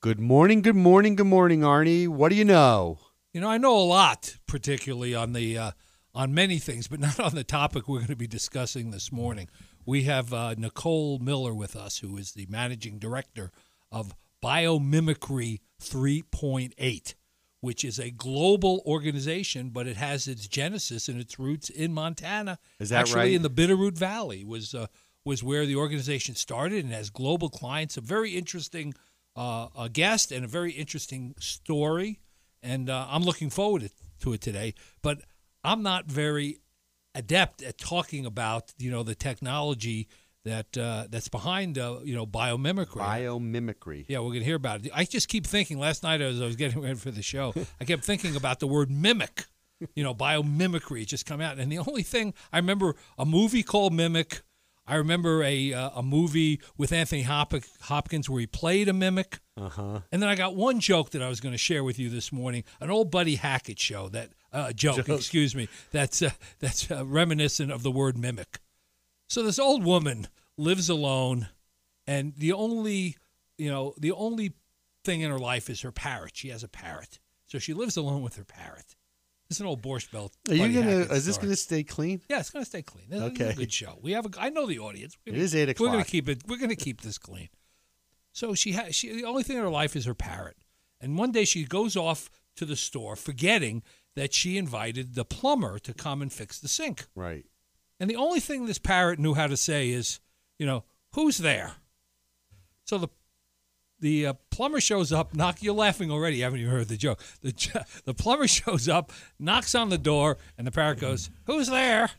Good morning, Arnie. What do you know? You know, I know a lot, particularly on many things, but not on the topic we're going to be discussing this morning. We have Nicole Miller with us, who is the managing director of Biomimicry 3.8, which is a global organization, but it has its genesis and its roots in Montana. Is that Actually, right? in the Bitterroot Valley was where the organization started, and has global clients. A very interesting a guest and a very interesting story, and I'm looking forward to it today. But I'm not very adept at talking about the technology that's behind biomimicry. Biomimicry. Yeah, we're gonna hear about it. I just keep thinking. Last night as I was getting ready for the show, I kept thinking about the word mimic. Biomimicry. It just come out, and the only thing I remember, a movie called Mimic. I remember a movie with Anthony Hopkins where he played a mimic. Uh-huh. And then I got one joke that I was going to share with you this morning, an old Buddy Hackett show, that's reminiscent of the word mimic. So this old woman lives alone, and the only thing in her life is her parrot. She has a parrot. So she lives alone with her parrot. It's an old Borscht Belt. Is this going to stay clean? Yeah, it's going to stay clean. This Okay. is a good show. I know the audience. It is 8 o'clock. We're going to keep this clean. So the only thing in her life is her parrot. And one day she goes off to the store, forgetting that she invited the plumber to come and fix the sink. Right. And the only thing this parrot knew how to say is, who's there? So the plumber shows up. You're laughing already. You haven't even heard the joke. The plumber shows up, knocks on the door, and the parrot goes, "Who's there?"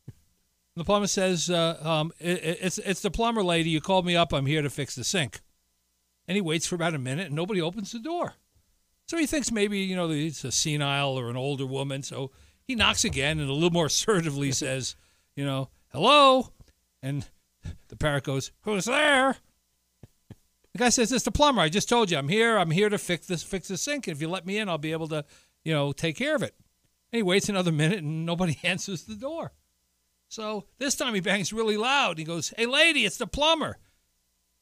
And the plumber says, "It's the plumber lady. You called me up. I'm here to fix the sink." And he waits for about a minute, and nobody opens the door. So he thinks maybe it's a senile or an older woman. So he knocks again, and a little more assertively says, "Hello." And the parrot goes, "Who's there?" The guy says, "It's the plumber. I just told you I'm here to fix the sink. If you let me in, I'll be able to, take care of it." And he waits another minute, and nobody answers the door. So this time he bangs really loud. He goes, "Hey, lady, it's the plumber."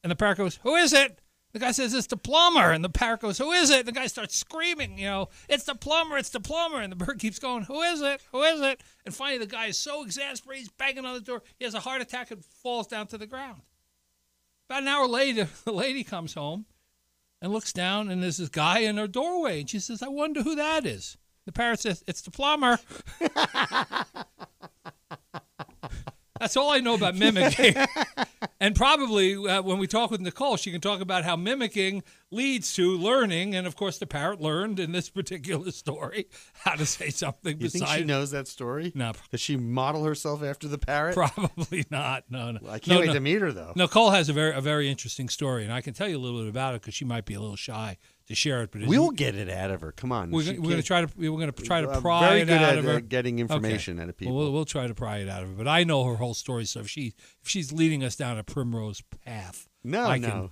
And the parrot goes, "Who is it?" The guy says, "It's the plumber." And the parrot goes, "Who is it?" And the guy starts screaming, "It's the plumber, it's the plumber." And the bird keeps going, "Who is it? Who is it?" And finally the guy is so exasperated, he's banging on the door. He has a heart attack and falls down to the ground. About an hour later, the lady comes home and looks down, and there's this guy in her doorway. And she says, "I wonder who that is." The parrot says, "It's the plumber." That's all I know about mimicking. And probably when we talk with Nicole, she can talk about how mimicking leads to learning. And, of course, the parrot learned in this particular story how to say something You think she knows that story? No. Does she model herself after the parrot? Probably not. No. Well, I can't wait to meet her, though. Nicole has a very interesting story, and I can tell you a little bit about it because she might be a little shy to share it. But we'll get it out of her. Come on. We're going to try to pry very it good out at of her. Getting information out of people. Well, we'll try to pry it out of her. But I know her whole story, so if she's leading us down a primrose path, I can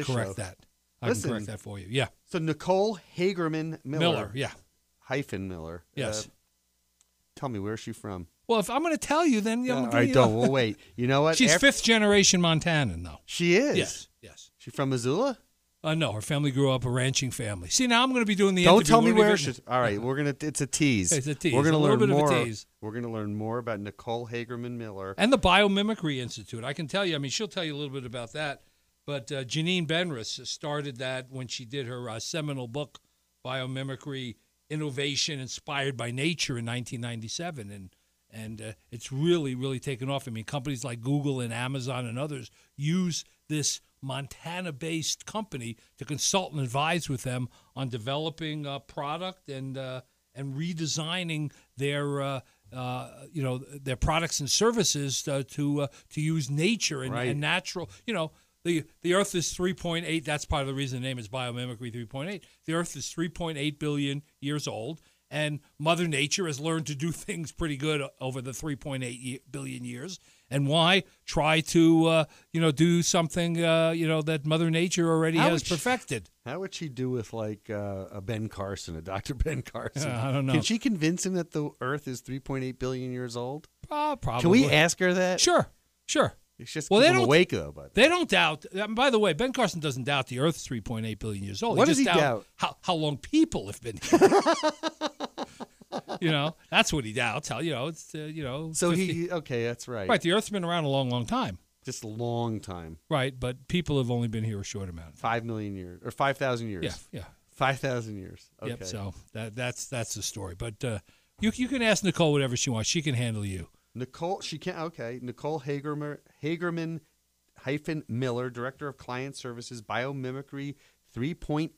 correct that. I can correct that for you. Yeah. So Nicole Haggerman Miller. Yeah. Hyphen Miller. Yes. Tell me, where's she from? Well, if I'm going to tell you, then all right, we'll wait. You know what? She's fifth generation Montanan, though. She is. Yes. She from Missoula? No, her family grew up a ranching family. See, now I'm going to be doing the Don't interview. tell me where she's. All right, it's a tease. It's a tease. We're going to learn more. Of a tease. We're going to learn more about Nicole Haggerman Miller and the Biomimicry Institute. I can tell you. I mean, she'll tell you a little bit about that. But Janine Benris started that when she did her seminal book, Biomimicry: Innovation Inspired by Nature, in 1997, and it's really taken off. I mean, companies like Google and Amazon and others use this Montana-based company to consult and advise with them on developing a product and redesigning their products and services to use nature and natural. The Earth is 3.8. That's part of the reason the name is Biomimicry 3.8. The Earth is 3.8 billion years old, and Mother Nature has learned to do things pretty good over the 3.8 billion years. And why try to do something that Mother Nature already has perfected? How would she do with like a Ben Carson, a Dr. Ben Carson? I don't know. Can she convince him that the Earth is 3.8 billion years old? Probably. Can we ask her that? Sure. It's just Well, keep they them don't- awake, though. But They don't doubt. By the way, Ben Carson doesn't doubt the Earth's 3.8 billion years old. What just does he doubt? How long people have been here. That's what he doubts. How it's so 50 okay, that's right. right. The Earth's been around a long, long time. Just a long time. Right, but people have only been here a short amount of time. 5 million years or 5,000 years. Yeah. 5,000 years. Okay. Yep. So that's the story. But you can ask Nicole whatever she wants. She can handle you. Nicole, she can't. Okay, Nicole Hagerman Miller, Director of Client Services, Biomimicry 3.8.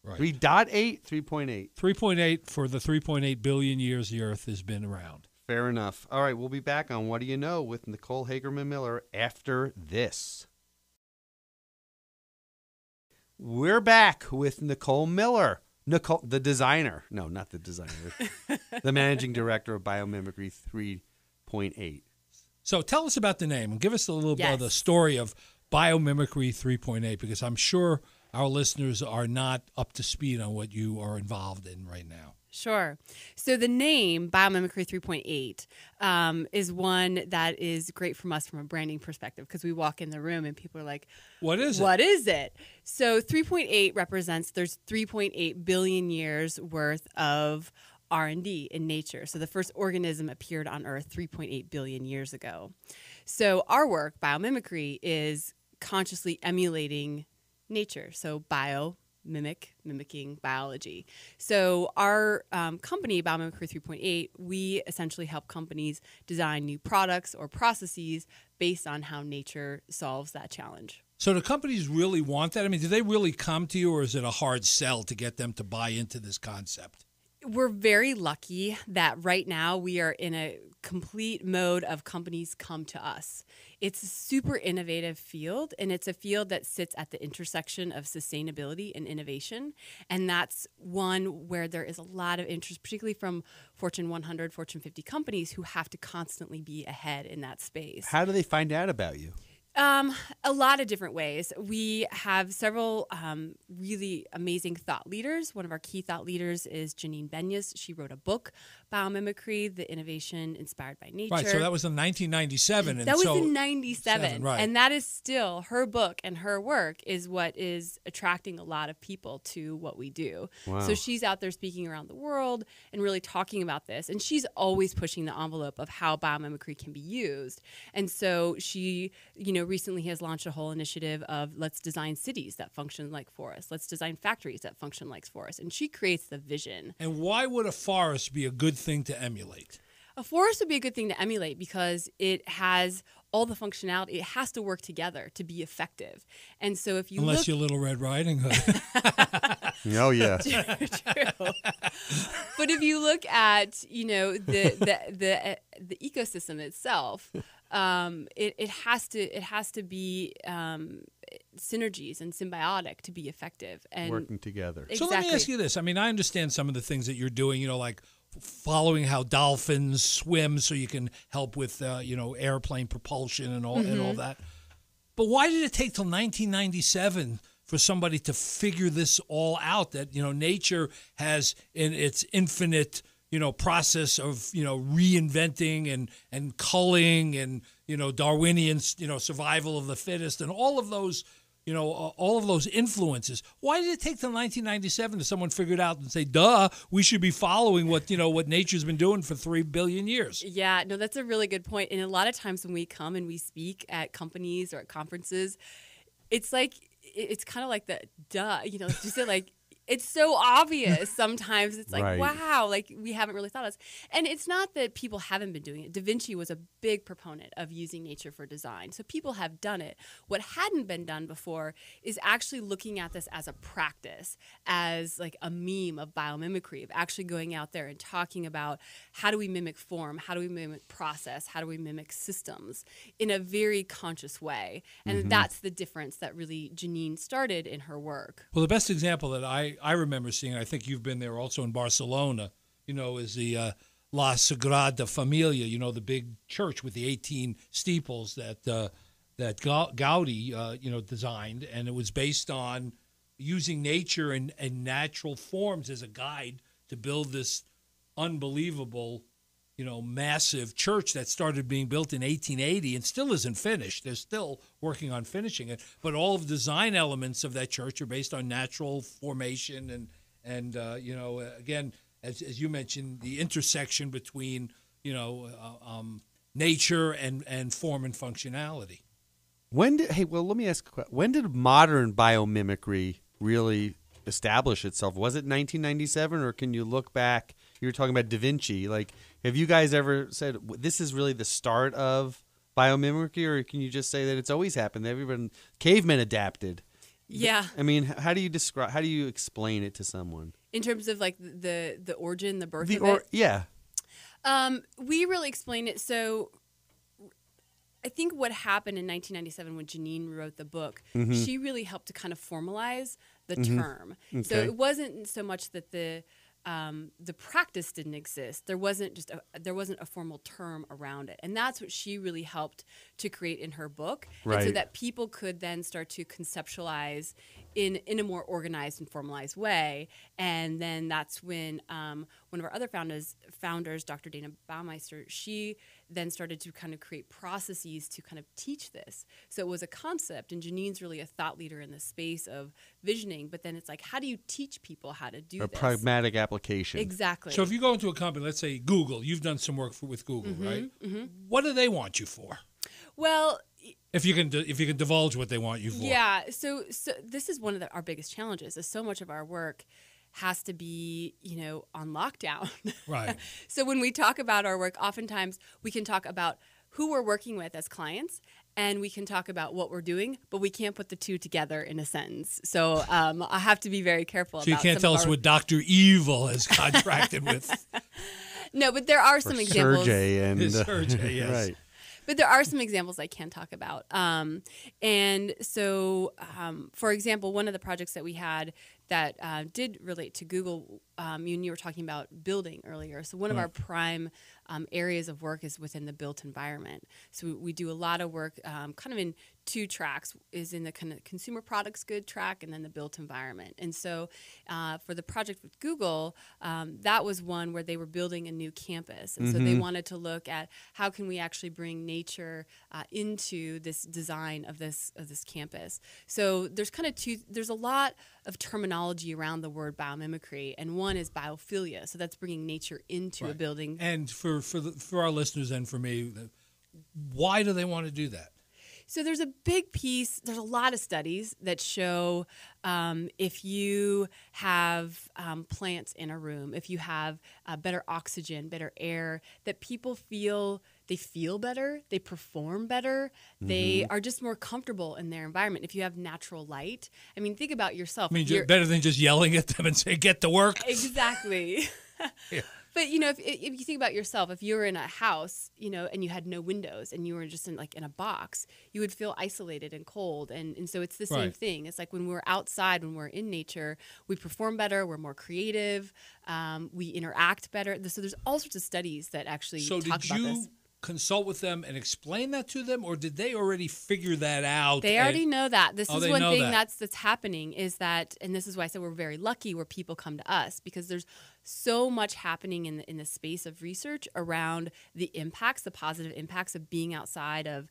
Right. 3.8, 3.8. 3.8 for the 3.8 billion years the Earth has been around. Fair enough. All right, we'll be back on What Do You Know with Nicole Haggerman Miller after this. We're back with Nicole Miller. Nicole, the designer. No, not the designer. The managing director of Biomimicry 3.8. So tell us about the name and give us a little bit of the Yes. story of Biomimicry 3.8, because I'm sure our listeners are not up to speed on what you are involved in right now. Sure. So the name Biomimicry 3.8 is one that is great from us from a branding perspective, because we walk in the room and people are like, What is it? what is it? So 3.8 represents there's 3.8 billion years worth of R&D in nature. So the first organism appeared on Earth 3.8 billion years ago. So our work, biomimicry, is consciously emulating nature. So mimicking biology. So our company, Biomimicry 3.8, we essentially help companies design new products or processes based on how nature solves that challenge. So do companies really want that? I mean, do they really come to you, or is it a hard sell to get them to buy into this concept? We're very lucky that right now we are in a complete mode of companies come to us. It's a super innovative field, and it's a field that sits at the intersection of sustainability and innovation. And that's one where there is a lot of interest, particularly from Fortune 100, Fortune 50 companies who have to constantly be ahead in that space. How do they find out about you? A lot of different ways. We have several really amazing thought leaders. One of our key thought leaders is Janine Benyus. She wrote a book, Biomimicry, The Innovation Inspired by Nature. Right, so that was in 1997. That was in 97. Right. And that is still her book, and her work is what is attracting a lot of people to what we do. Wow. So she's out there speaking around the world and really talking about this. And she's always pushing the envelope of how biomimicry can be used. And so she, recently has launched a whole initiative of let's design cities that function like forests. Let's design factories that function like forests. And she creates the vision. And why would a forest be a good thing to emulate? A forest would be a good thing to emulate because it has all the functionality. It has to work together to be effective. And so if you Unless you're Little Red Riding Hood. Oh, yeah. True. But if you look at, the ecosystem itself, it has to be synergies and symbiotic to be effective and Working together. Exactly. So let me ask you this. I mean, I understand some of the things that you're doing, like following how dolphins swim so you can help with, airplane propulsion and all that. But why did it take till 1997 for somebody to figure this all out, that, nature has in its infinite, process of, reinventing and culling and, Darwinian, survival of the fittest and all of those, all of those influences. Why did it take till 1997 to someone figure it out and say, duh, we should be following what nature's been doing for 3 billion years? Yeah, no, that's a really good point. And a lot of times when we come and we speak at companies or at conferences, it's kind of like the duh, like you said, like, it's so obvious sometimes. It's like, Right. wow, like we haven't really thought of this. And it's not that people haven't been doing it. Da Vinci was a big proponent of using nature for design. So people have done it. What hadn't been done before is actually looking at this as a practice, as like a meme of biomimicry, of actually going out there and talking about how do we mimic form, how do we mimic process, how do we mimic systems in a very conscious way. And that's the difference that really Janine started in her work. Well, the best example that I remember seeing, I think you've been there also in Barcelona, is the La Sagrada Familia, the big church with the 18 steeples that Gaudi, designed. And it was based on using nature and natural forms as a guide to build this unbelievable, massive church that started being built in 1880 and still isn't finished. They're still working on finishing it. But all of the design elements of that church are based on natural formation and again, as you mentioned, the intersection between, nature and form and functionality. Let me ask a question. When did modern biomimicry really establish itself? Was it 1997, or can you look back? You were talking about Da Vinci. Like, have you guys ever said this is really the start of biomimicry, or can you just say that it's always happened? Everyone, cavemen adapted. Yeah. I mean, how do you explain it to someone? In terms of like the origin, the birth of it? Yeah. We really explain it. So I think what happened in 1997 when Janine wrote the book, she really helped to kind of formalize the term. Okay. So it wasn't so much that the practice didn't exist. There wasn't a formal term around it, and that's what she really helped to create in her book, right. and so that people could then start to conceptualize in a more organized and formalized way. And then that's when one of our other founders, Dr. Dana Baumeister, she then started to kind of create processes to kind of teach this. So it was a concept, and Janine's really a thought leader in the space of visioning, but then it's like, how do you teach people how to do this? A pragmatic application. Exactly. So if you go into a company, let's say Google, you've done some work with Google, right? What do they want you for? Well, if you can divulge what they want you for. Yeah. So this is one of our biggest challenges. Is so much of our work has to be, on lockdown. Right. So when we talk about our work, oftentimes we can talk about who we're working with as clients, and we can talk about what we're doing, but we can't put the two together in a sentence. So I have to be very careful. So you can't tell us what Dr. Evil has contracted with. No, but there are some examples. Sergey, yes. Right. But there are some examples I can talk about. And so, for example, one of the projects that we had that did relate to Google, you were talking about building earlier. So one of our prime areas of work is within the built environment. So we do a lot of work kind of in two tracks, is in the kind of consumer products good track and then the built environment. And so for the project with Google, that was one where they were building a new campus. And so they wanted to look at how can we actually bring nature into this design of this campus. So there's kind of there's a lot of terminology around the word biomimicry, and one is biophilia. So that's bringing nature into a building. And for our listeners and for me, why do they want to do that? So there's a big piece, there's a lot of studies that show if you have plants in a room, if you have better oxygen, better air, that people feel better, they perform better, they are just more comfortable in their environment. If you have natural light, I mean, think about yourself. I mean, better than just yelling at them and say, get to work. Exactly. Yeah. But, if you think about yourself, if you were in a house, and you had no windows and you were just in a box, you would feel isolated and cold. And so it's the same thing. It's like when we're outside, when we're in nature, we perform better, we're more creative, we interact better. So there's all sorts of studies that actually talk about this. So did you consult with them and explain that to them, or did they already figure that out? They already know that. This is one thing that's happening is that, and this is why I said we're very lucky where people come to us, because there's so much happening in the space of research around the impacts, the positive impacts of being outside, of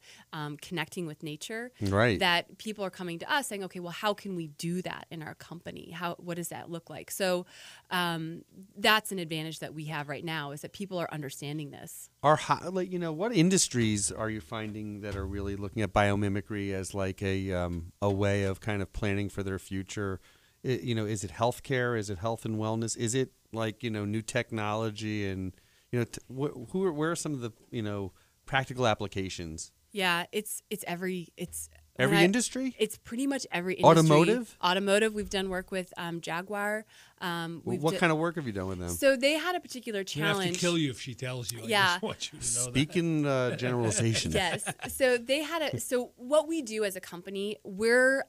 connecting with nature, right, that people are coming to us saying, okay, well, how can we do that in our company? What does that look like? So that's an advantage that we have right now, is that people are understanding this. What industries are you finding that are really looking at biomimicry as like a way of kind of planning for their future? Is it healthcare? Is it health and wellness? Is it like, new technology? And, where are some of the, practical applications? Yeah, it's every industry? It's pretty much every industry. Automotive, we've done work with Jaguar. What kind of work have you done with them? So they had a particular challenge. We have to kill you if she tells you. Yeah. I just want you to know Speaking generalization. Yes. So they had so what we do as a company, we're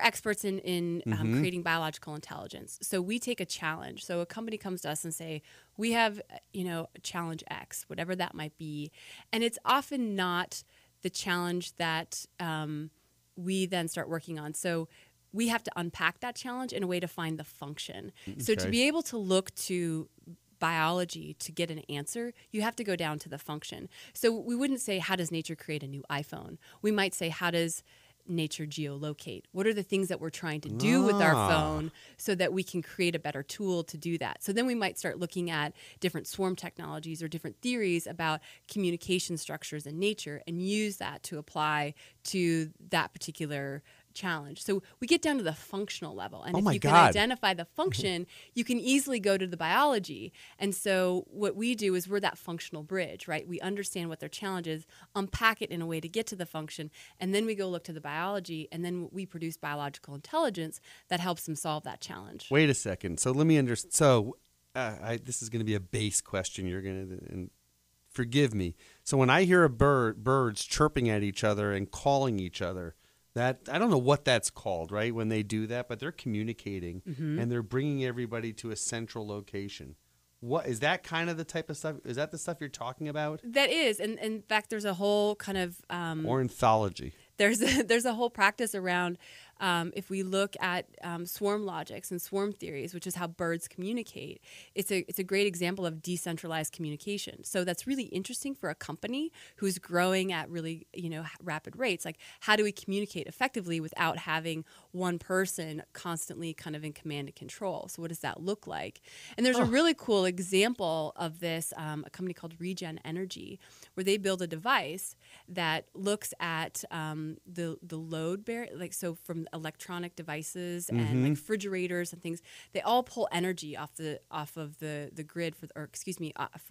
experts in creating biological intelligence. So we take a challenge. So a company comes to us and say, we have, challenge X, whatever that might be. And it's often not the challenge that we then start working on. So we have to unpack that challenge in a way to find the function. So to be able to look to biology to get an answer, you have to go down to the function. So we wouldn't say, how does nature create a new iPhone? We might say, how does nature geolocate? What are the things that we're trying to do with our phone so that we can create a better tool to do that? So then we might start looking at different swarm technologies or different theories about communication structures in nature and use that to apply to that particular challenge. So we get down to the functional level. And if you can identify the function, you can easily go to the biology. And so what we do is we're that functional bridge, right? We understand what their challenge is, unpack it in a way to get to the function, and then we go look to the biology, and then we produce biological intelligence that helps them solve that challenge. Wait a second. So let me understand. So this is going to be a base question. You're going to, and forgive me. So when I hear birds chirping at each other and calling each other, that I don't know what that's called, right? When they do that, but they're communicating and they're bringing everybody to a central location. What is that kind of the type of stuff? Is that the stuff you're talking about? That is, and in fact, there's a whole kind of ornithology. There's a whole practice around if we look at swarm logics and swarm theories, which is how birds communicate. It's a great example of decentralized communication. So that's really interesting for a company who's growing at really rapid rates. Like, how do we communicate effectively without having one person constantly kind of in command and control? So what does that look like? And there's a really cool example of this, a company called Regen Energy, where they build a device that looks at the load bear, like so from electronic devices and like refrigerators and things, they all pull energy off of the grid for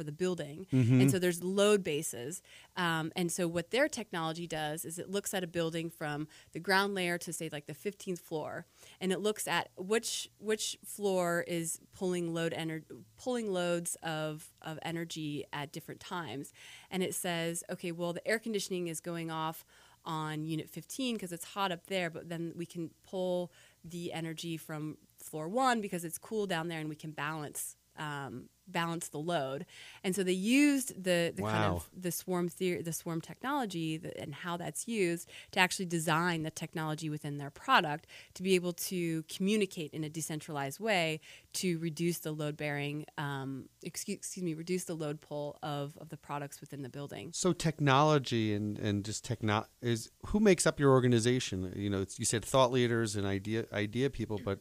the building. And so there's load bases. And so what their technology does is it looks at a building from the ground layer to say like the 15th floor, and it looks at which floor is pulling loads of energy at different times. And it says, okay, well, the air conditioning is going off on unit 15 because it's hot up there, but then we can pull the energy from floor 1 because it's cool down there, and we can balance the load. And so they used the kind of the swarm theory, the swarm technology, and how that's used to actually design the technology within their product to be able to communicate in a decentralized way to reduce the load bearing, reduce the load pull of the products within the building. So technology and just is who makes up your organization? You said thought leaders and idea people, but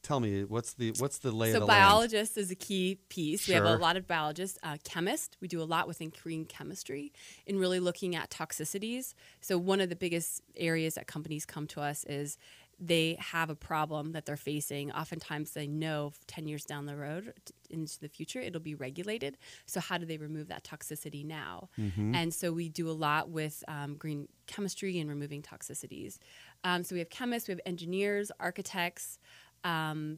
tell me, what's the lay of the land? So biologist is a key piece. Sure. We have a lot of biologists. Chemist, we do a lot within green chemistry in really looking at toxicities. So one of the biggest areas that companies come to us is they have a problem that they're facing. Oftentimes they know 10 years down the road into the future it'll be regulated. So how do they remove that toxicity now? And so we do a lot with green chemistry and removing toxicities. So we have chemists, we have engineers, architects,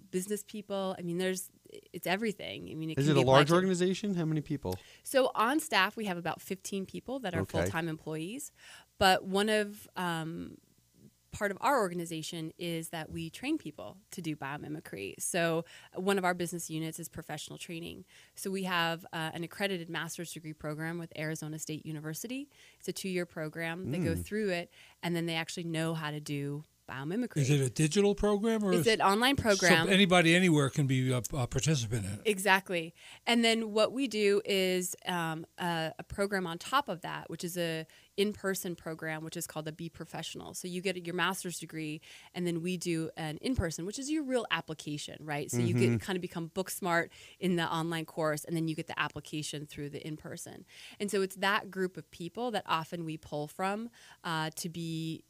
business people. I mean, it's everything. I mean, is it a large organization? How many people? So on staff, we have about 15 people that are full-time employees. But one of part of our organization is that we train people to do biomimicry. So one of our business units is professional training. So we have an accredited master's degree program with Arizona State University. It's a 2-year program. They go through it, and then they actually know how to do biomimicry. Is it a digital program, or is it an online program? So anybody anywhere can be a participant in it. Exactly. And then what we do is a program on top of that, which is a in-person program, which is called the Be Professional. So you get your master's degree, and then we do an in-person, which is your real application, right? So you get kind of become book smart in the online course, and then you get the application through the in-person. And so it's that group of people that often we pull from to be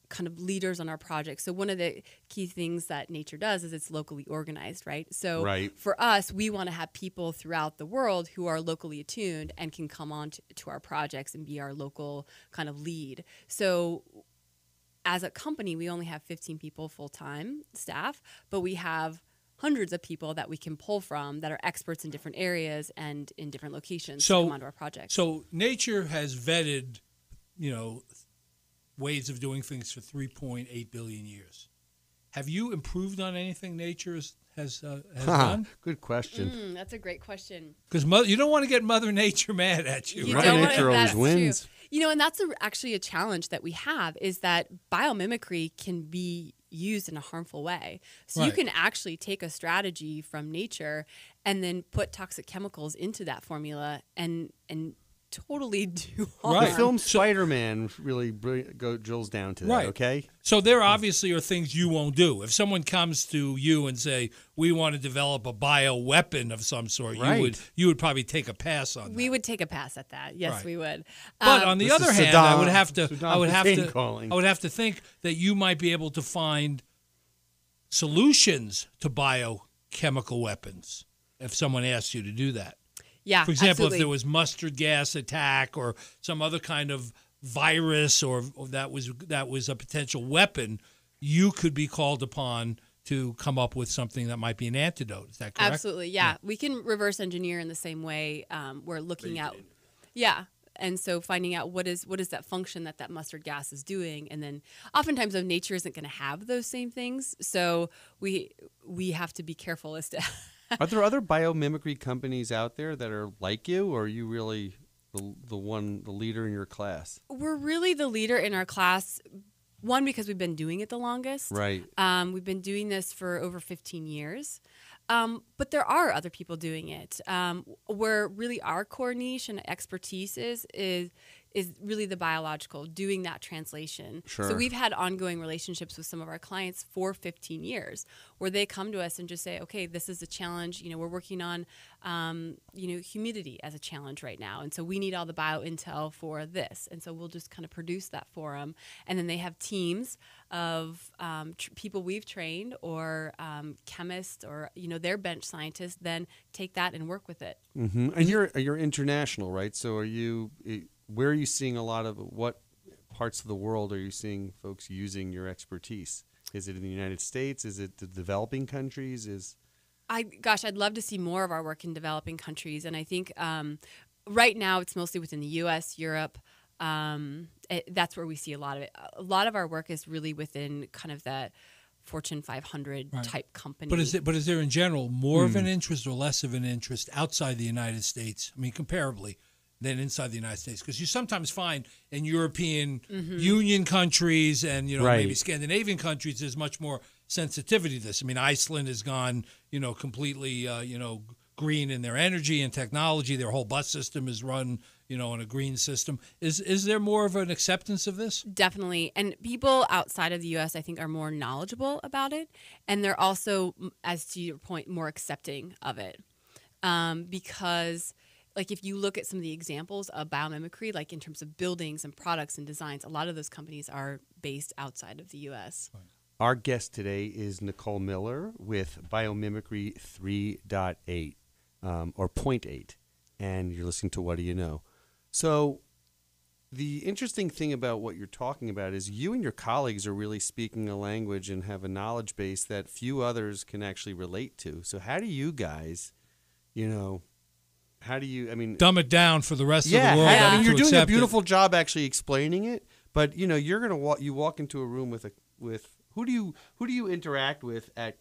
kind of leaders on our project. So one of the key things that nature does is it's locally organized, right? So for us, we want to have people throughout the world who are locally attuned and can come on to our projects and be our local kind of lead. So as a company, we only have 15 people full-time staff, but we have hundreds of people that we can pull from that are experts in different areas and in different locations to come onto our project. So nature has vetted, ways of doing things for 3.8 billion years. Have you improved on anything nature has done? Good question. That's a great question. Because you don't want to get Mother Nature mad at you. Mother Nature always wins. True. And that's actually a challenge that we have is that biomimicry can be used in a harmful way. So you Right. can actually take a strategy from nature and then put toxic chemicals into that formula and totally do harm. Right. The film Spider-Man really drills down to that, Right. okay? So there obviously are things you won't do. If someone comes to you and say, we want to develop a bioweapon of some sort, Right. you would probably take a pass on that. We would take a pass at that. Yes, Right. we would. But on the This other is hand, Saddam- I would have to Hussein calling. I would have to think that you might be able to find solutions to biochemical weapons if someone asked you to do that. Yeah, For example, absolutely. if there was mustard gas attack or some other kind of virus or that was a potential weapon, you could be called upon to come up with something that might be an antidote. Is that correct? Absolutely, yeah. We can reverse engineer in the same way. We're looking at, yeah, and so finding out what is that function that mustard gas is doing, and then oftentimes nature isn't going to have those same things, so we have to be careful as to. Are there other biomimicry companies out there that are like you, or are you really the leader in your class? We're really the leader in our class. One, because we've been doing it the longest. Right. We've been doing this for over 15 years. But there are other people doing it. Where really our core niche and expertise is really the biological, doing that translation. Sure. So we've had ongoing relationships with some of our clients for 15 years where they come to us and just say, okay, this is a challenge. We're working on, humidity as a challenge right now. And so we need all the bio intel for this. And so we'll just kind of produce that for them. And then they have teams of people we've trained or chemists or, their bench scientists then take that and work with it. Mm-hmm. And you're international, right? So where are you seeing a lot of what parts of the world are you seeing folks using your expertise? Is it in the United States? Is it the developing countries? I'd love to see more of our work in developing countries. And I think right now it's mostly within the U.S., Europe. That's where we see a lot of it. A lot of our work is really within kind of that Fortune 500 type company. But is there in general more of an interest or less of an interest outside the United States? I mean, comparably, than inside the United States? Because you sometimes find in European Union countries and maybe Scandinavian countries there's much more sensitivity to this. I mean, Iceland has gone completely green in their energy and technology. Their whole bus system is run on a green system. Is there more of an acceptance of this? Definitely. And people outside of the U.S., I think, are more knowledgeable about it. And they're also, as to your point, more accepting of it. Because, like, if you look at some of the examples of biomimicry, like in terms of buildings and products and designs, a lot of those companies are based outside of the U.S. Right. Our guest today is Nicole Miller with Biomimicry 3.8 or 0.8. And you're listening to What Do You Know? So the interesting thing about what you're talking about is you and your colleagues are really speaking a language and have a knowledge base that few others can actually relate to. So how do you guys, dumb it down for the rest of the world. I mean, you're doing a accept it. beautiful job actually explaining it, but you're going to walk into a room with who do you interact with at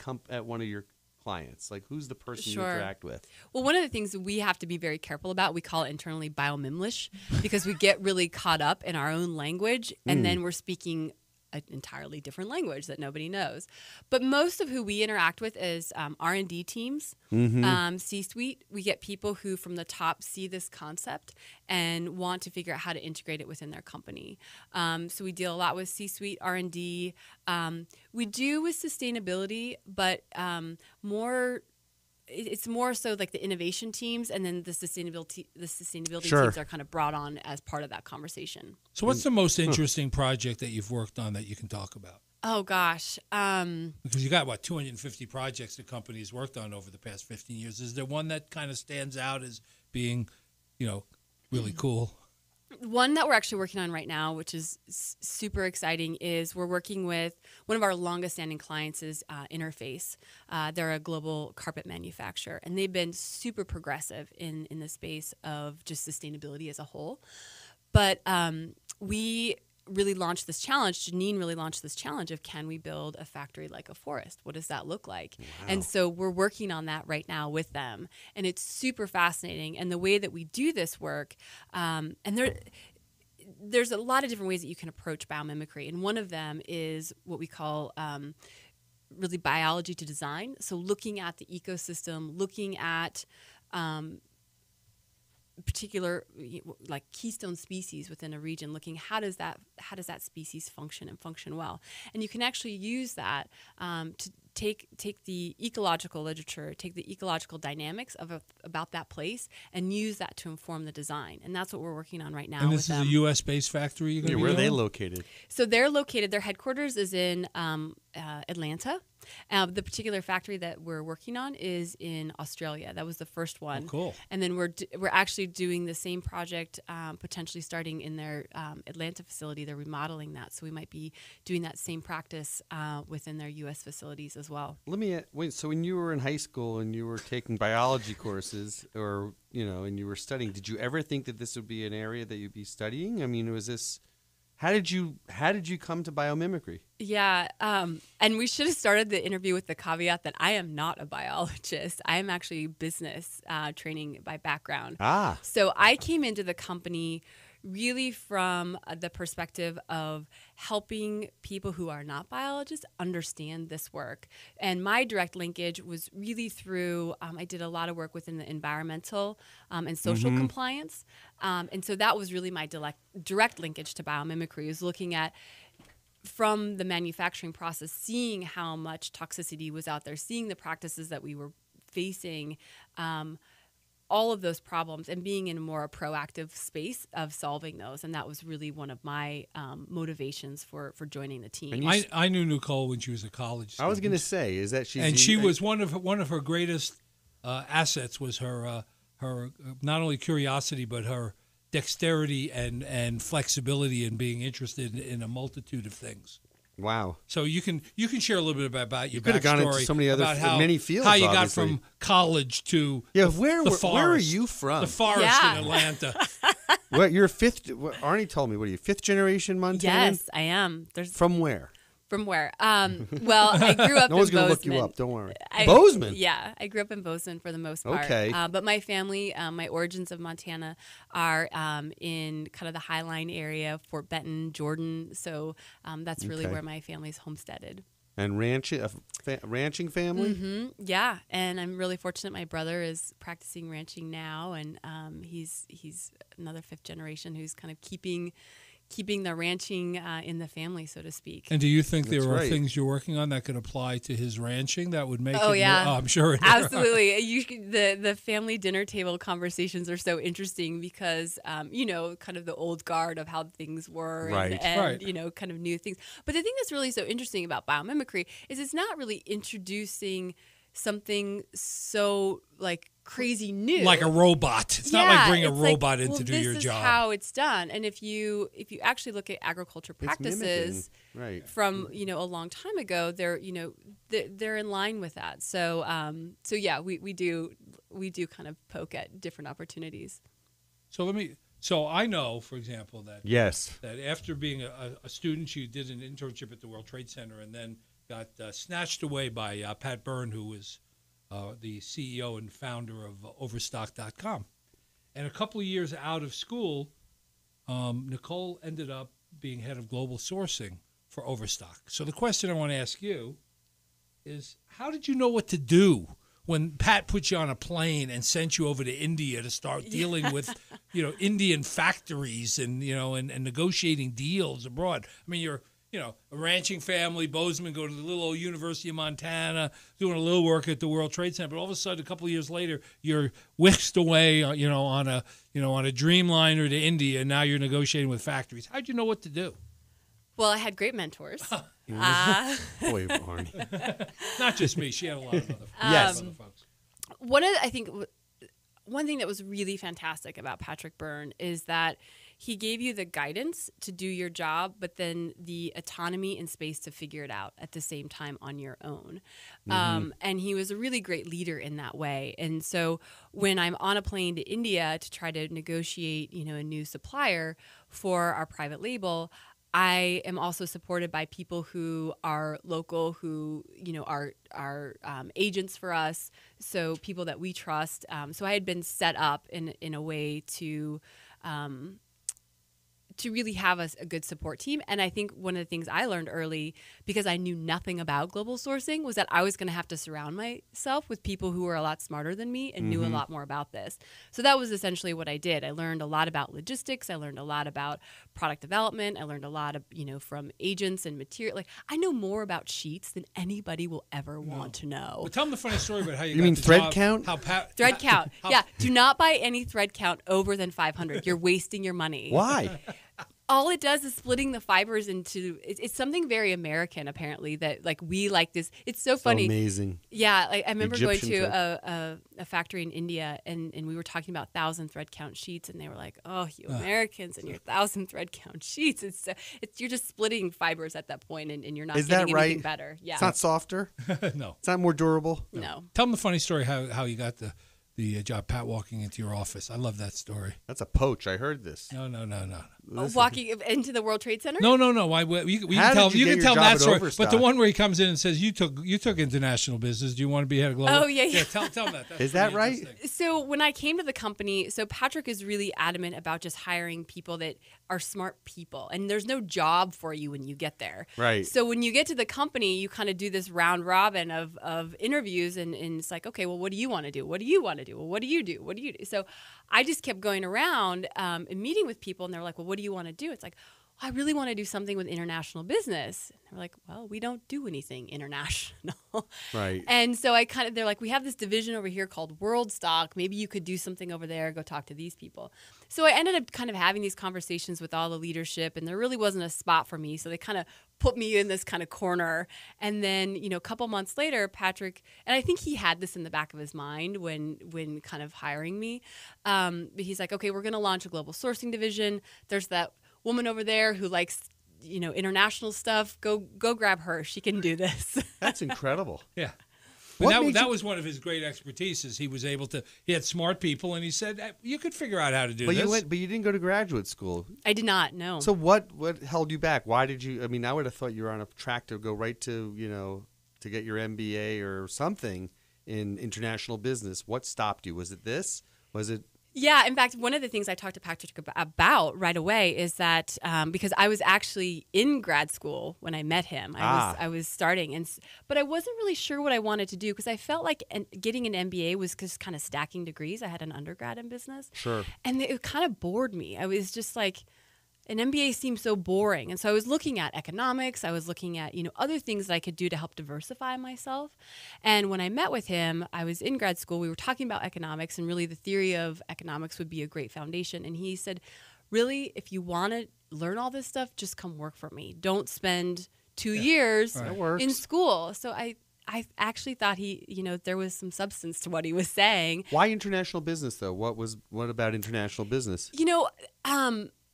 one of your clients? Like, who's the person you interact with? Well, one of the things that we have to be very careful about, we call it internally biomimlish, because we get really caught up in our own language, and then we're speaking an entirely different language that nobody knows. But most of who we interact with is R&D teams, C-suite. We get people who from the top see this concept and want to figure out how to integrate it within their company. So we deal a lot with C-suite, R&D. We do with sustainability, but it's more so like the innovation teams, and then the sustainability teams are kind of brought on as part of that conversation. So what's the most interesting project that you've worked on that you can talk about? Oh, gosh. Because you got, 250 projects the company's worked on over the past 15 years. Is there one that kind of stands out as being, really cool? One that we're actually working on right now, which is super exciting, is we're working with one of our longest standing clients is Interface. They're a global carpet manufacturer, and they've been super progressive in the space of just sustainability as a whole. But we really launched this challenge. Janine really launched this challenge of, can we build a factory like a forest? What does that look like? Wow. And so we're working on that right now with them. And it's super fascinating. And the way that we do this work, and there's a lot of different ways that you can approach biomimicry, and one of them is what we call really biology to design. So looking at the ecosystem, looking at particular like keystone species within a region, looking how does that species function and function well, and you can actually use that to take the ecological literature, take the ecological dynamics of about that place, and use that to inform the design. And that's what we're working on right now. And this is a U.S. based factory. You're where are they located? So they're located. Their headquarters is in Atlanta. The particular factory that we're working on is in Australia. That was the first one. Oh, cool. And then we're actually doing the same project, potentially starting in their Atlanta facility. They're remodeling that, so we might be doing that same practice within their U.S. facilities as well. Let me wait. So when you were in high school and you were taking biology courses, or and you were studying, did you ever think that this would be an area that you'd be studying? I mean, was this? How did you come to biomimicry? Yeah, and we should have started the interview with the caveat that I am not a biologist. I am actually business training by background. So I came into the company really from the perspective of helping people who are not biologists understand this work. And my direct linkage was really through, I did a lot of work within the environmental and social compliance. And so that was really my direct linkage to biomimicry, is looking at from the manufacturing process, seeing how much toxicity was out there, seeing the practices that we were facing, all of those problems, and being in a more proactive space of solving those. And that was really one of my motivations for joining the team. I knew Nicole when she was a college student. I was going to say, is that she was one of her greatest assets was her not only curiosity but her dexterity and flexibility in being interested in a multitude of things. Wow! So you can share a little bit about your you could have gone into so many other many fields. How you obviously. got from college to where are you from? The forest in Atlanta. What you're Arnie told me. What are you, fifth generation Montanan? Yes, I am. From where? From where? Well, I grew up in Bozeman. No one's going to look you up. Don't worry. Bozeman? Yeah, I grew up in Bozeman for the most part. Okay. But my family, my origins of Montana are in kind of the Highline area, Fort Benton, Jordan. So that's really where my family's homesteaded. And ranching family? Mm-hmm. Yeah, and I'm really fortunate. My brother is practicing ranching now, and he's another fifth generation who's kind of keeping the ranching in the family, so to speak. And do you think there are things you're working on that could apply to his ranching that would make it yeah. more, I'm sure it Absolutely. The family dinner table conversations are so interesting because, kind of the old guard of how things were and kind of new things. But the thing that's really so interesting about biomimicry is it's not really introducing something so like crazy new, like a robot. It's not like bring a robot in to do your job. This is how it's done. And if you actually look at agriculture practices from a long time ago, they're in line with that. So we do kind of poke at different opportunities. So I know, for example, that that after being a student, you did an internship at the World Trade Center and then got snatched away by Pat Byrne, who was the CEO and founder of Overstock.com. And a couple of years out of school, Nicole ended up being head of global sourcing for Overstock. So the question I want to ask you is, how did you know what to do when Pat put you on a plane and sent you over to India to start dealing with, Indian factories and negotiating deals abroad? I mean, you're a ranching family, Bozeman, go to the little old University of Montana, doing a little work at the World Trade Center. But all of a sudden, a couple of years later, you're whisked away, on a Dreamliner to India, and now you're negotiating with factories. How'd you know what to do? Well, I had great mentors. Boy, Arnie. Not just me. She had a lot of other, other folks. One thing that was really fantastic about Patrick Byrne is that he gave you the guidance to do your job, but then the autonomy and space to figure it out at the same time on your own. And he was a really great leader in that way. And so when I'm on a plane to India to try to negotiate, a new supplier for our private label, I am also supported by people who are local, who are agents for us, so people that we trust. So I had been set up in a way to to really have a good support team. And I think one of the things I learned early, because I knew nothing about global sourcing, was that I was going to have to surround myself with people who were a lot smarter than me and knew a lot more about this. So that was essentially what I did. I learned a lot about logistics. I learned a lot about product development. I learned a lot of, from agents and material. Like, I know more about sheets than anybody will ever want to know. Well, tell them the funny story about how you got mean the thread job, count? Thread count. Yeah. Do not buy any thread count over than 500. You're wasting your money. Why? All it does is splitting the fibers into. It's something very American, apparently. That like we like this. It's so funny. Amazing. Yeah, like I remember Egyptian going to a factory in India, and we were talking about 1,000 thread count sheets, and they were like, "Oh, you Americans and your 1,000 thread count sheets. You're just splitting fibers at that point, and you're not Is getting that right? anything better. Yeah, It's not softer. No. It's not more durable. No. Tell them the funny story how you got the job, Pat, walking into your office. I love that story. That's a poach. I heard this. No. Walking into the World Trade Center. No. You How can did you get can your tell job that at story. Overstock? But the one where he comes in and says, "You took international business. Do you want to be head of global?" Oh, yeah. Tell them that. That's Is that pretty right? interesting. So when I came to the company, so Patrick is really adamant about just hiring people that are smart people, and there's no job for you when you get there. Right. So when you get to the company, you kind of do this round robin of interviews, and it's like, okay, well, what do you want to do? What do you want to do? Well, what do you do? What do you do? So I just kept going around and meeting with people, and they're like, well, what do you want to do? It's like, I really want to do something with international business. And we're like, well, we don't do anything international. Right. And so they're like, we have this division over here called World Stock. Maybe you could do something over there, go talk to these people. So I ended up kind of having these conversations with all the leadership, and there really wasn't a spot for me. So they kind of put me in this kind of corner. And then, a couple months later, Patrick, and I think he had this in the back of his mind when kind of hiring me. But he's like, okay, we're going to launch a global sourcing division. There's that woman over there who likes, international stuff. Go grab her. She can do this. That's incredible. Yeah. What But made that you- was one of his great expertise. Is he was able to. He had smart people, and he said, "You could figure out how to do But this." you didn't go to graduate school. I did not know. So what held you back? Why did you? I mean, I would have thought you were on a track to go right to to get your MBA or something in international business. What stopped you? Was it this? Was it? Yeah, in fact, one of the things I talked to Patrick about right away is that because I was actually in grad school when I met him, I was starting, but I wasn't really sure what I wanted to do because I felt like getting an MBA was just kind of stacking degrees. I had an undergrad in business, Sure, and it kind of bored me. I was just like, an MBA seemed so boring, and so I was looking at economics. I was looking at other things that I could do to help diversify myself. And when I met with him, I was in grad school. We were talking about economics, and really the theory of economics would be a great foundation. And he said, really, if you want to learn all this stuff, just come work for me. Don't spend 2 years in school. So I actually thought there was some substance to what he was saying. Why international business though? What about international business?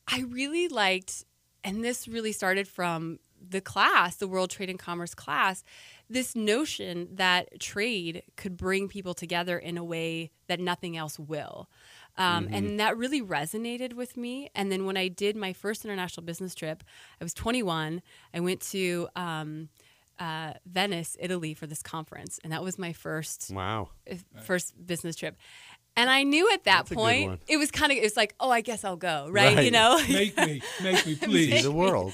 I really liked, and this really started from the class, the World Trade and Commerce class, this notion that trade could bring people together in a way that nothing else will. And that really resonated with me. And then when I did my first international business trip, I was 21. I went to Venice, Italy for this conference. And that was my first business trip. And I knew at that point, it was like, oh, I guess I'll go, right? Make me, please. See the world.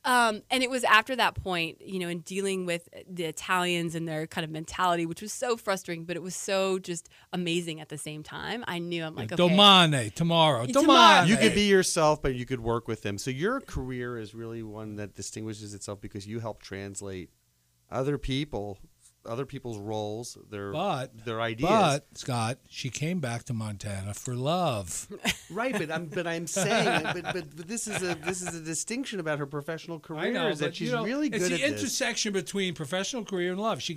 And it was after that point, in dealing with the Italians and their kind of mentality, which was so frustrating, but it was so just amazing at the same time. I knew I'm like, okay. Domani, tomorrow. Domani. You could be yourself, but you could work with them. So your career is really one that distinguishes itself because you help translate other people's roles, their ideas. But Scott, she came back to Montana for love. Right, but I'm saying, but this is a distinction about her professional career. I know, is that she's really good at It's the this. intersection between professional career and love. She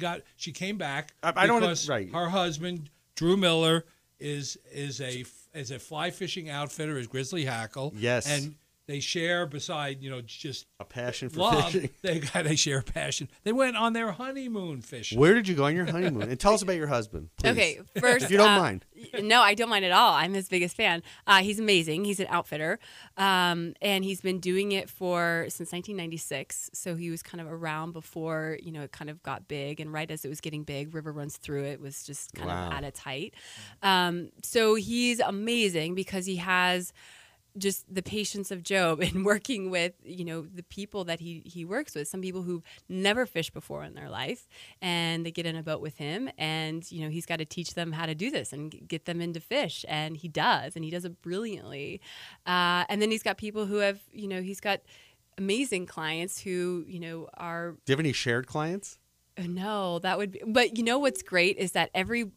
came back I don't because right. her husband Drew Miller is a fly fishing outfitter, is Grizzly Hackle. Yes, and they share beside just a passion for love. fishing. They share a passion. They went on their honeymoon fishing. Where did you go on your honeymoon? And tell us about your husband, please. Okay, first, if you don't mind. No, I don't mind at all. I'm his biggest fan. He's amazing. He's an outfitter, and he's been doing it since 1996. So he was kind of around before it kind of got big, and right as it was getting big, River Runs Through It was just kind of at its height. So he's amazing because he has just the patience of Job and working with, the people that he works with. Some people who've never fished before in their life, and they get in a boat with him, and, he's got to teach them how to do this and get them into fish. And he does it brilliantly. And then he's got people who have, he's got amazing clients who, are. Do you have any shared clients? No, that would be, but what's great is that every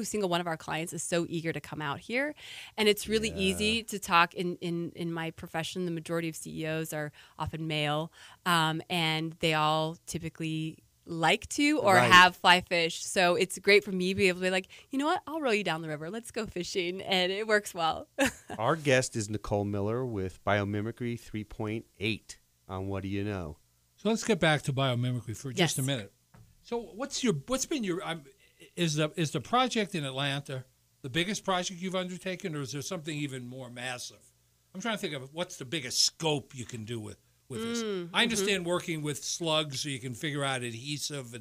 single one of our clients is so eager to come out here, and it's really easy to talk. In my profession, the majority of CEOs are often male, and they all typically like to or have fly fish. So it's great for me to be able to be like, you know what, I'll row you down the river. Let's go fishing, and it works well. Our guest is Nicole Miller with Biomimicry 3.8 on What Do You Know? So let's get back to biomimicry for just a minute. So is the project in Atlanta the biggest project you've undertaken, or is there something even more massive? I'm trying to think of what's the biggest scope you can do with this. I understand working with slugs, so you can figure out adhesive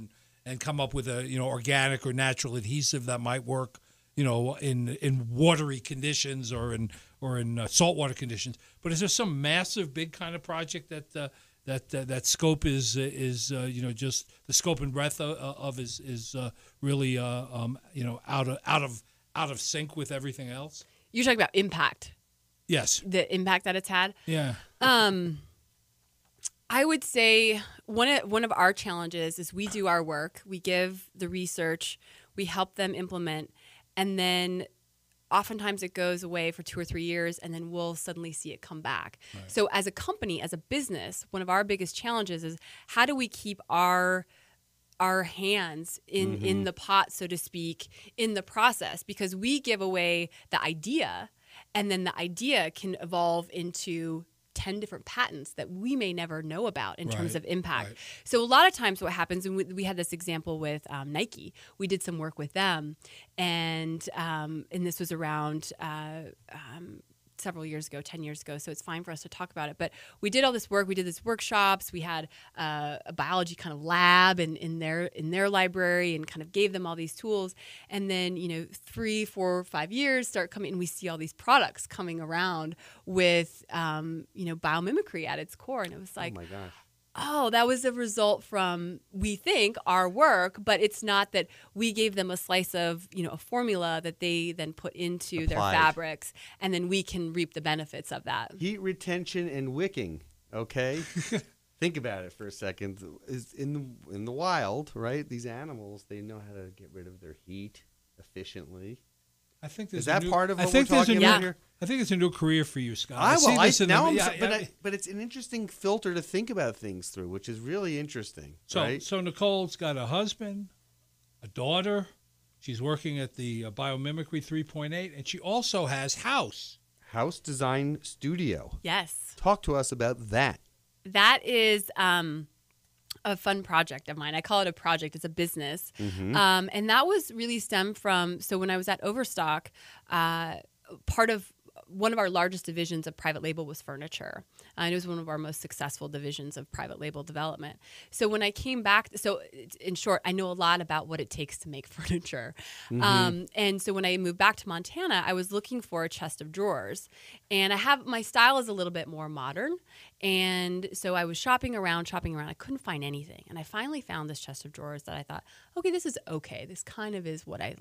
and come up with a organic or natural adhesive that might work in watery conditions or in saltwater conditions. But is there some massive big kind of project that scope is just the scope and breadth of is really out of sync with everything else? You're talking about impact. Yes. The impact that it's had. Yeah. I would say one of our challenges is we do our work, we give the research, we help them implement, and then oftentimes it goes away for 2 or 3 years, and then we'll suddenly see it come back. Right. So as a company, as a business, one of our biggest challenges is how do we keep our hands in the pot, so to speak, in the process? Because we give away the idea, and then the idea can evolve into 10 different patents that we may never know about in terms of impact. Right. So a lot of times what happens, and we had this example with Nike, we did some work with them, and this was around several years ago, 10 years ago, so it's fine for us to talk about it. But we did all this work. We did these workshops. We had a biology kind of lab in their library, and kind of gave them all these tools. And then 3, 4, 5 years start coming, and we see all these products coming around with biomimicry at its core. And it was like, oh my gosh. Oh, that was a result from, we think, our work, but it's not that we gave them a slice of, a formula that they then put into their fabrics, and then we can reap the benefits of that. Heat retention and wicking, okay? Think about it for a second. Is in the wild, right? These animals, they know how to get rid of their heat efficiently. I think is that part of what we're talking about here? I think it's a new career for you, Scott. But it's an interesting filter to think about things through, which is really interesting. So Nicole's got a husband, a daughter. She's working at the Biomimicry 3.8, and she also has House Design Studio. Yes. Talk to us about that. That is a fun project of mine. I call it a project. It's a business. And that was really stemmed from, so when I was at Overstock, part of one of our largest divisions of private label was furniture. And it was one of our most successful divisions of private label development. So when I came back, so in short, I know a lot about what it takes to make furniture. And so when I moved back to Montana, I was looking for a chest of drawers. And my style is a little bit more modern. And so I was shopping around. I couldn't find anything. And I finally found this chest of drawers that I thought, okay, this is okay. This kind of is what I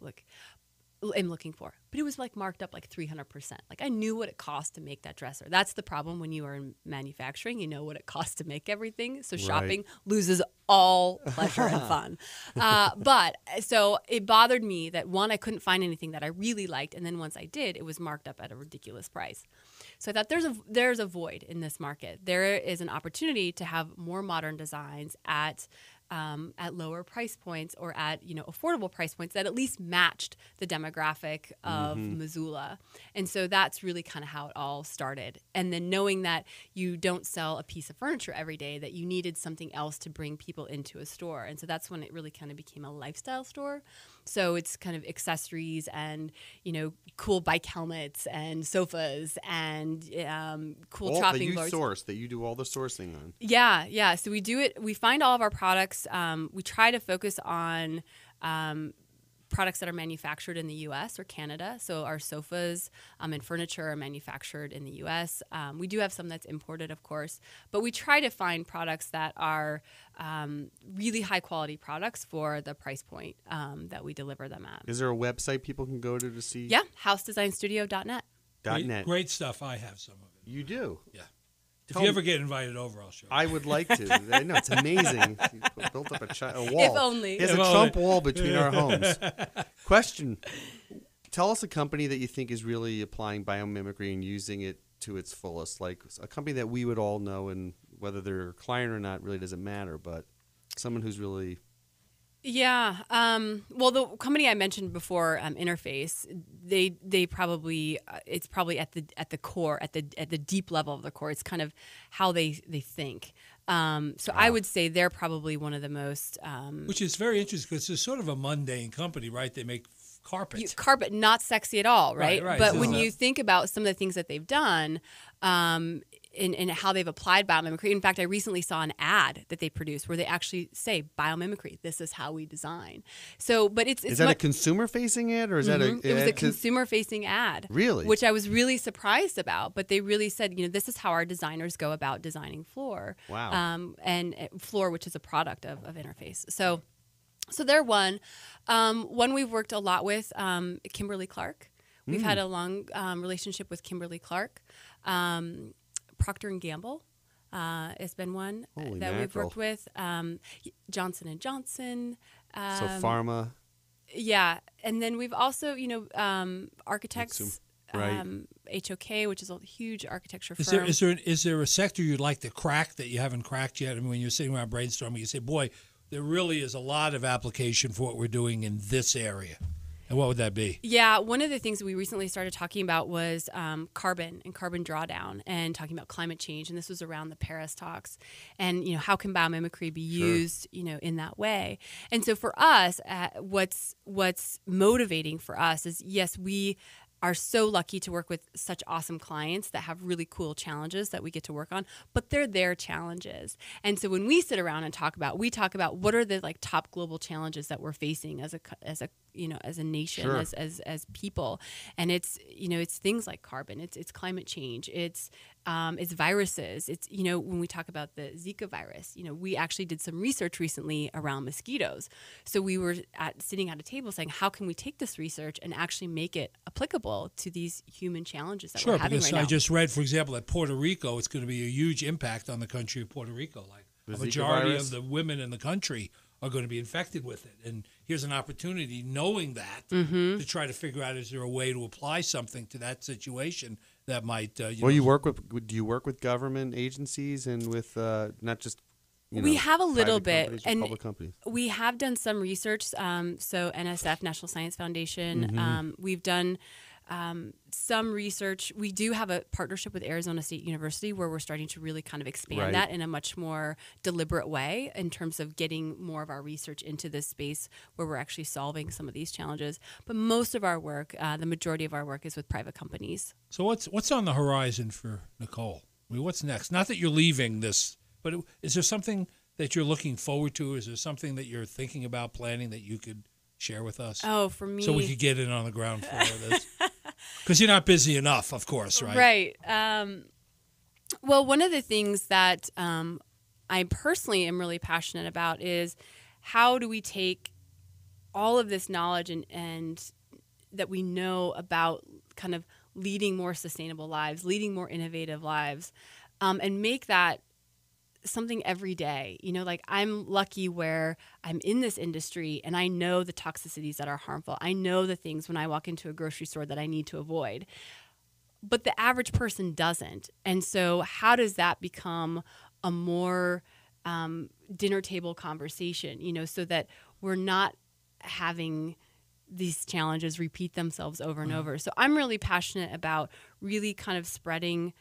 am looking for. But it was marked up 300%. I knew what it cost to make that dresser. That's the problem when you are in manufacturing. You know what it costs to make everything. So shopping loses all pleasure and fun. But so it bothered me that, one, I couldn't find anything that I really liked. And then once I did, it was marked up at a ridiculous price. So I thought there's a void in this market. There is an opportunity to have more modern designs at lower price points, or at affordable price points that at least matched the demographic of Missoula. And so that's really kind of how it all started. And then knowing that you don't sell a piece of furniture every day, that you needed something else to bring people into a store. And so that's when it really kind of became a lifestyle store. So it's kind of accessories and cool bike helmets and sofas and cool chopping boards. That you do all the sourcing on. Yeah. So we do it. We find all of our products. We try to focus on products that are manufactured in the U.S. or Canada. So our sofas and furniture are manufactured in the U.S. We do have some that's imported, of course, but we try to find products that are really high quality products for the price point that we deliver them at. Is there a website people can go to see? Yeah, housedesignstudio.net. .net. Great stuff. I have some of it. You do? Yeah. If you ever get invited over, I'll show you. I would like to. I know, it's amazing. You built up a wall. If only. There's a Trump wall between our homes. Question. Tell us a company that you think is really applying biomimicry and using it to its fullest, like a company that we would all know, and whether they're a client or not really doesn't matter, but someone who's really... Yeah. Well, the company I mentioned before, Interface, they probably it's probably at the core, at the deep level of the core. It's kind of how they think. So I would say they're probably one of the most. Which is very interesting because it's sort of a mundane company, right? They make carpet. Carpet, not sexy at all, right? Right. But So when you think about some of the things that they've done, and how they've applied biomimicry. In fact, I recently saw an ad that they produced where they actually say biomimicry. This is how we design. So, but it's is that a consumer-facing ad, or is that a? It was a consumer-facing ad. Really? Which I was really surprised about. But they really said, this is how our designers go about designing floor. Wow. And floor, which is a product of Interface. So they're one. One we've worked a lot with, Kimberly Clark. We've had a long relationship with Kimberly Clark. Procter & Gamble has been one we've worked with. Johnson & Johnson. So pharma. Yeah. And then we've also, architects, right. HOK, which is a huge architecture firm. Is there a sector you'd like to crack that you haven't cracked yet? I mean, when you're sitting around brainstorming, you say, boy, there really is a lot of application for what we're doing in this area. And what would that be? Yeah, one of the things that we recently started talking about was carbon and carbon drawdown, and talking about climate change. And this was around the Paris talks. And how can biomimicry be used, in that way? And so for us, what's motivating for us is, yes, we are so lucky to work with such awesome clients that have really cool challenges that we get to work on, but they're their challenges. And so when we sit around and talk about what are the top global challenges that we're facing as a nation, sure. as people. And it's things like carbon, it's climate change, it's viruses. It's, when we talk about the Zika virus, we actually did some research recently around mosquitoes. So we were sitting at a table saying, how can we take this research and actually make it applicable to these human challenges that we're having right now? I just read, for example, at Puerto Rico, it's going to be a huge impact on the country of Puerto Rico. Like a majority of the women in the country are going to be infected with it. And here's an opportunity, knowing that, to try to figure out, is there a way to apply something to that situation that might... do you work with government agencies and with not just... we have a little bit, and public companies? We have done some research. So NSF, National Science Foundation, we've done some research. We do have a partnership with Arizona State University where we're starting to really kind of expand that in a much more deliberate way in terms of getting more of our research into this space where we're actually solving some of these challenges. But most of our work, the majority of our work, is with private companies. So what's on the horizon for Nicole? I mean, what's next? Not that you're leaving this, but is there something that you're looking forward to? Is there something that you're thinking about planning that you could share with us? Oh, for me. So we could get in on the ground floor of this. Because you're not busy enough, of course, right? Right. Well, one of the things that I personally am really passionate about is how do we take all of this knowledge and that we know about kind of leading more sustainable lives, leading more innovative lives, and make that something every day. I'm lucky where I'm in this industry and I know the toxicities that are harmful. I know the things when I walk into a grocery store that I need to avoid. But the average person doesn't. And so how does that become a more dinner table conversation, so that we're not having these challenges repeat themselves over and over. So I'm really passionate about really kind of spreading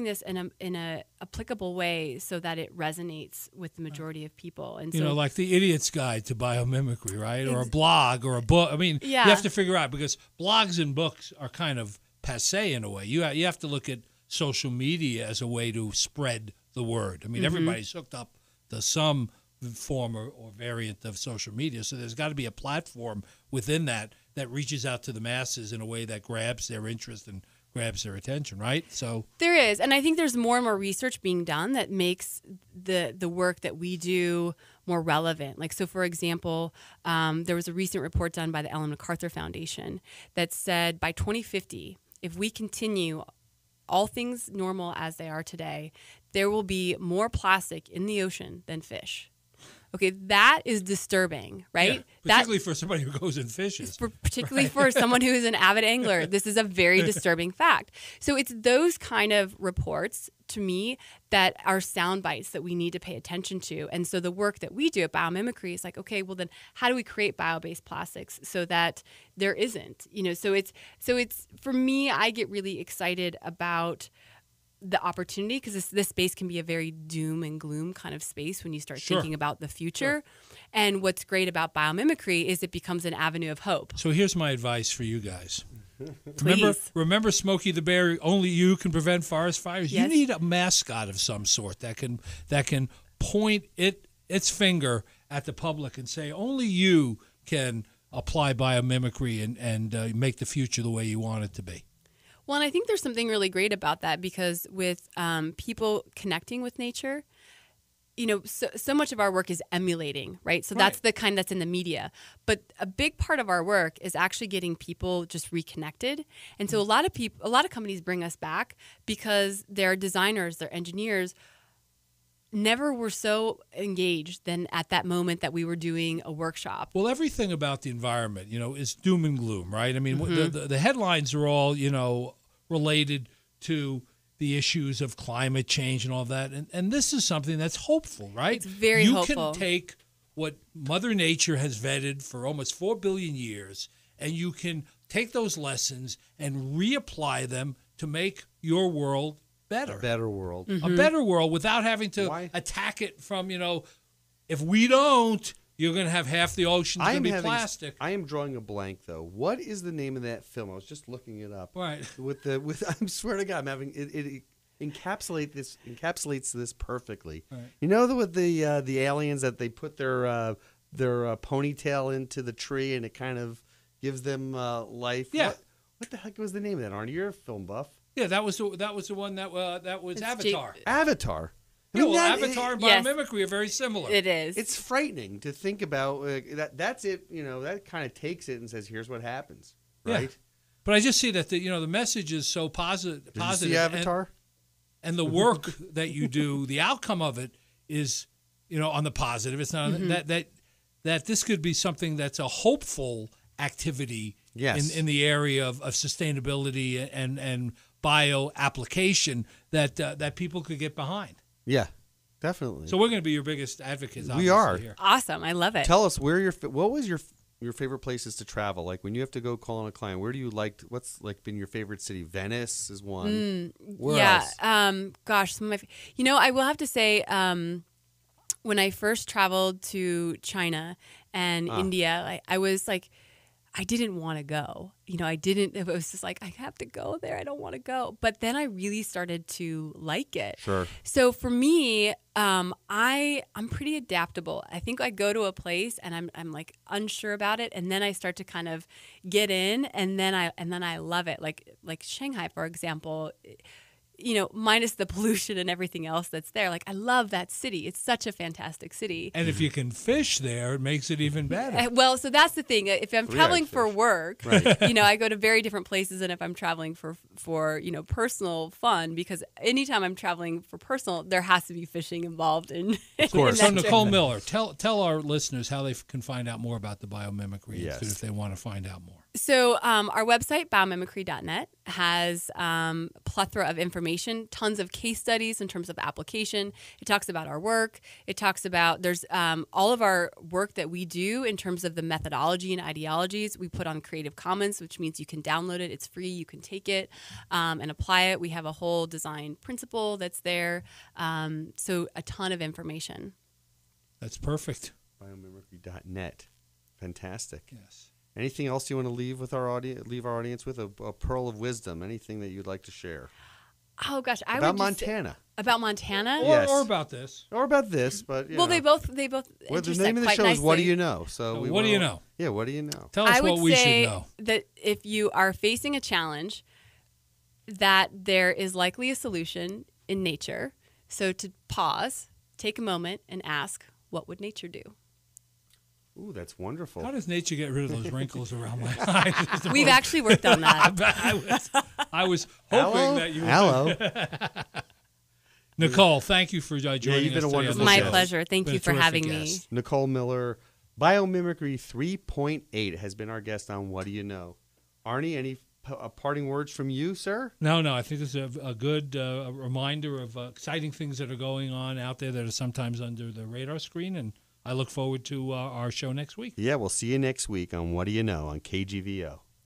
this in a applicable way so that it resonates with the majority of people. And so, like the Idiot's Guide to Biomimicry, right? Or a blog or a book. I mean, you have to figure out, because blogs and books are kind of passé in a way. You have to look at social media as a way to spread the word. I mean, everybody's hooked up to some form or variant of social media. So there's got to be a platform within that reaches out to the masses in a way that grabs their interest and grabs their attention, right? So there is, and I think there's more and more research being done that makes the work that we do more relevant. Like, so for example, there was a recent report done by the Ellen MacArthur Foundation that said by 2050, if we continue all things normal as they are today, there will be more plastic in the ocean than fish. Okay, that is disturbing, right? Yeah, particularly for somebody who goes and fishes. Particularly for someone who is an avid angler. This is a very disturbing fact. So it's those kind of reports, to me, that are sound bites that we need to pay attention to. And so the work that we do at Biomimicry is like, okay, well then how do we create bio-based plastics so that there isn't? So it's for me, I get really excited about the opportunity, because this space can be a very doom and gloom kind of space when you start thinking about the future. And what's great about biomimicry is it becomes an avenue of hope. So here's my advice for you guys. Please. Remember Smokey the Bear, only you can prevent forest fires? Yes. You need a mascot of some sort that can point its finger at the public and say, only you can apply biomimicry and make the future the way you want it to be. Well, and I think there's something really great about that, because with people connecting with nature, so much of our work is emulating, right? So that's the kind that's in the media. But a big part of our work is actually getting people just reconnected. And so a lot of companies bring us back because their designers, their engineers never were so engaged than at that moment that we were doing a workshop. Well, everything about the environment, is doom and gloom, right? I mean, the headlines are all, related to the issues of climate change and all that. And this is something that's hopeful, right? It's very hopeful. You can take what Mother Nature has vetted for almost 4 billion years, and you can take those lessons and reapply them to make your world better. A better world. Mm-hmm. A better world without having to attack it from, if we don't, you're going to have half the ocean going to be plastic. I am drawing a blank, though. What is the name of that film? I was just looking it up. Right. I swear to God, I'm having it encapsulates this perfectly. Right. You know with the aliens that they put their ponytail into the tree and it kind of gives them life. Yeah. What the heck was the name of that, Arnie? You're a film buff. Yeah, that was the one that was It's Avatar. Avatar. Yeah, well, Avatar and biomimicry are very similar. It is. It's frightening to think about. That's it. That kind of takes it and says, "Here's what happens." Right. Yeah. But I just see that the message is so positive. Did you see Avatar? And the work that you do, the outcome of it is, on the positive. It's not that this could be something that's a hopeful activity. Yes. In the area of sustainability and bio application that people could get behind. Yeah, definitely. So we're going to be your biggest advocates. We are. Here. Awesome. I love it. Tell us what was your favorite places to travel? Like when you have to go call on a client, where do you like? What's been your favorite city? Venice is one. Where else? Gosh, some of my. I will have to say, when I first traveled to China and India, I was like, I didn't want to go. It was just like, I have to go there. I don't want to go. But then I really started to like it. Sure. So for me, I'm pretty adaptable. I think I go to a place and I'm like unsure about it, and then I start to kind of get in, and then I love it. Like Shanghai, for example. Minus the pollution and everything else that's there. Like, I love that city. It's such a fantastic city. And if you can fish there, it makes it even better. Well, so that's the thing. If I'm traveling for work, right. I go to very different places than if I'm traveling for personal fun, because anytime I'm traveling for personal, there has to be fishing involved. Of course. So Nicole Miller, tell our listeners how they can find out more about the Biomimicry Yes. Institute if they want to find out more. So our website, biomimicry.net, has a plethora of information, tons of case studies in terms of application. It talks about our work. It talks about, there's all of our work that we do in terms of the methodology and ideologies. We put on Creative Commons, which means you can download it. It's free. You can take it and apply it. We have a whole design principle that's there. So a ton of information. That's perfect. Biomimicry.net. Fantastic. Yes. Anything else you want to leave with our audience? Leave our audience with a pearl of wisdom. Anything that you'd like to share? Oh gosh, I about would just Montana. About Montana? Yes. Or about this. Or about this, but Well, they both well, the intersect name of the quite show is What Do nicely. You Know? So What do you know? Yeah, what do you know? Tell us I would what we say should know. that if you are facing a challenge, that there is likely a solution in nature. So to pause, take a moment, and ask, what would nature do? Ooh, that's wonderful. How does nature get rid of those wrinkles around my eyes? We've actually worked on that. I was hoping that you would. Hello. Nicole, thank you for joining you've been us a today. wonderful My guest. pleasure. Thank Been you a for terrific having guest. me. Nicole Miller, Biomimicry 3.8 has been our guest on What Do You Know? Arnie, any parting words from you, sir? No, I think this is a good reminder of exciting things that are going on out there that are sometimes under the radar screen, and I look forward to our show next week. Yeah, we'll see you next week on What Do You Know on KGVO.